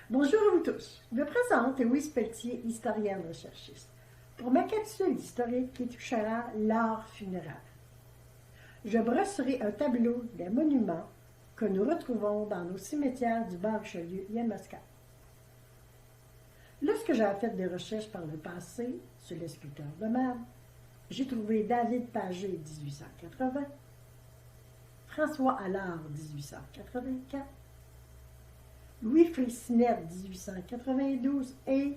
Bonjour à vous tous. Je me présente Louise Pelletier, historienne recherchiste, pour ma capsule historique qui touchera l'art funéraire. Je brosserai un tableau des monuments que nous retrouvons dans nos cimetières du Bas-Richelieu-Yamaska. Lorsque j'ai fait des recherches par le passé sur les sculpteurs de marbre, j'ai trouvé David Pagé 1880, François Allard 1884, Louis Freycinet 1892 et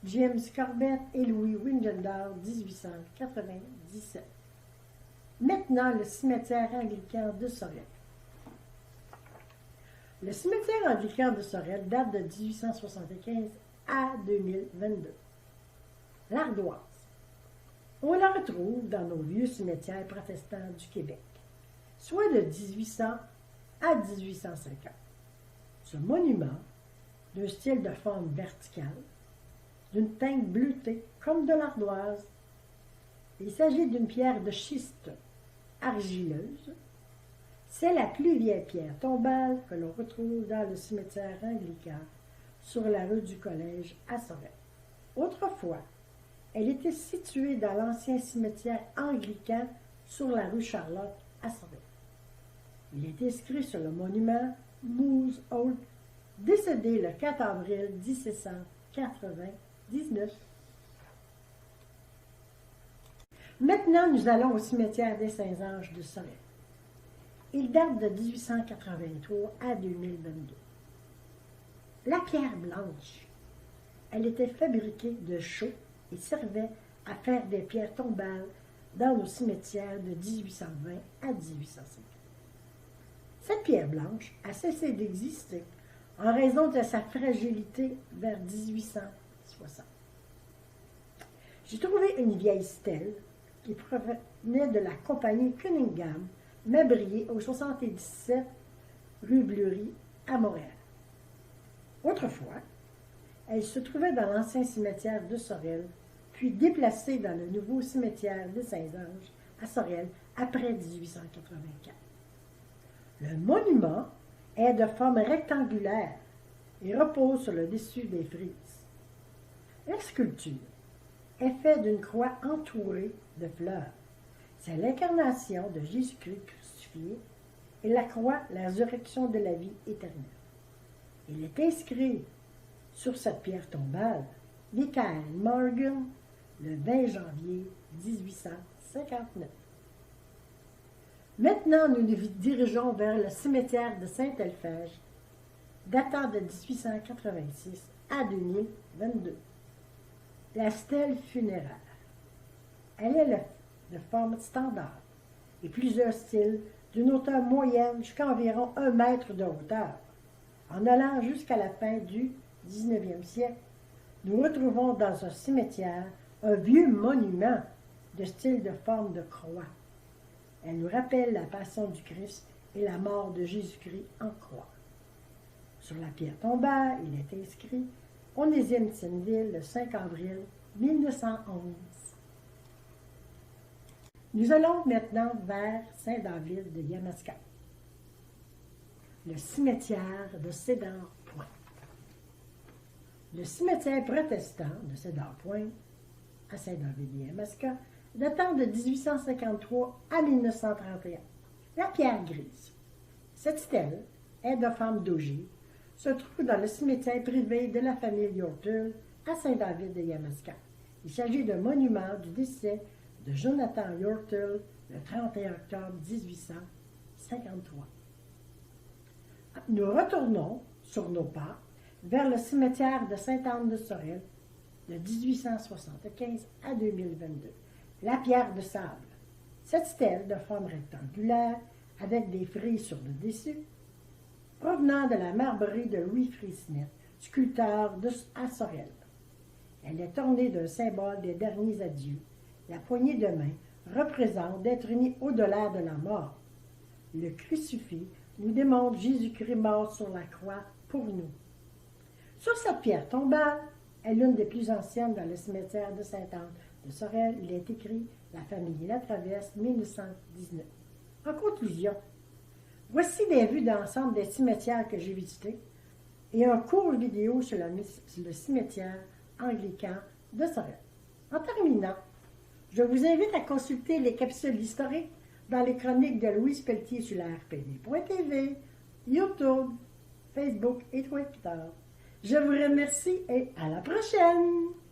James Corbett et Louis Wingender 1897. Maintenant, le cimetière anglican de Sorel. Le cimetière anglican de Sorel date de 1875 à 2022. L'Ardoise. On la retrouve dans nos vieux cimetières protestants du Québec, soit de 1800 à 1850. Ce monument, d'un style de forme verticale, d'une teinte bleutée comme de l'ardoise, il s'agit d'une pierre de schiste argileuse. C'est la plus vieille pierre tombale que l'on retrouve dans le cimetière anglican sur la rue du Collège à Sorel. Autrefois, elle était située dans l'ancien cimetière anglican sur la rue Charlotte à Sorel. Il est inscrit sur le monument Moose Holt, décédé le 4 avril 1799. Maintenant, nous allons au cimetière des Saints-Anges de Sorel. Il date de 1883 à 2022. La pierre blanche, elle était fabriquée de chaux et servait à faire des pierres tombales dans nos cimetières de 1820 à 1850. Cette pierre blanche a cessé d'exister en raison de sa fragilité vers 1860. J'ai trouvé une vieille stèle qui provenait de la compagnie Cunningham, Mabrier, au 77 rue Bleury, à Montréal. Autrefois, elle se trouvait dans l'ancien cimetière de Sorel, puis déplacée dans le nouveau cimetière des Saints-Anges à Sorel après 1884. Le monument est de forme rectangulaire et repose sur le dessus des frises. La sculpture est faite d'une croix entourée de fleurs. C'est l'incarnation de Jésus-Christ crucifié et la croix, la résurrection de la vie éternelle. Il est inscrit sur cette pierre tombale Michael Morgan le 20 janvier 1859. Maintenant, nous nous dirigeons vers le cimetière de Saint-Elphège, datant de 1886 à 2022. La stèle funéraire. Elle est de forme standard et plusieurs styles d'une hauteur moyenne jusqu'à environ 1 mètre de hauteur. En allant jusqu'à la fin du 19e siècle, nous retrouvons dans un cimetière un vieux monument de style de forme de croix. Elle nous rappelle la passion du Christ et la mort de Jésus-Christ en croix. Sur la pierre tombale, il est inscrit « Onésime Tinville, le 5 avril 1911 ». Nous allons maintenant vers Saint-David de Yamaska, le cimetière de Cedar Point. Le cimetière protestant de Cedar Point, à Saint-David de Yamaska, datant de 1853 à 1931. La pierre grise. Cette stèle est de forme d'ogive, se trouve dans le cimetière privé de la famille Yortul à Saint-David de Yamaska. Il s'agit d'un monument du décès de Jonathan Yortul le 31 octobre 1853. Nous retournons sur nos pas vers le cimetière de Sainte-Anne-de-Sorel de 1875 à 2022. La pierre de sable. Cette stèle de forme rectangulaire avec des frises sur le dessus, provenant de la marbrerie de Louis Freycinet, sculpteur à Sorel. Elle est ornée d'un symbole des derniers adieux. La poignée de main représente d'être unis au-delà de la mort. Le crucifix nous démontre Jésus-Christ mort sur la croix pour nous. Sur cette pierre tombale est l'une des plus anciennes dans le cimetière de Sainte-Anne de Sorel. Il est écrit « La famille la traverse 1919 ». En conclusion, voici des vues d'ensemble des cimetières que j'ai visités et un court vidéo sur le cimetière anglican de Sorel. En terminant, je vous invite à consulter les capsules historiques dans les chroniques de Louise Pelletier sur la RPD.tv, YouTube, Facebook et Twitter. Je vous remercie et à la prochaine!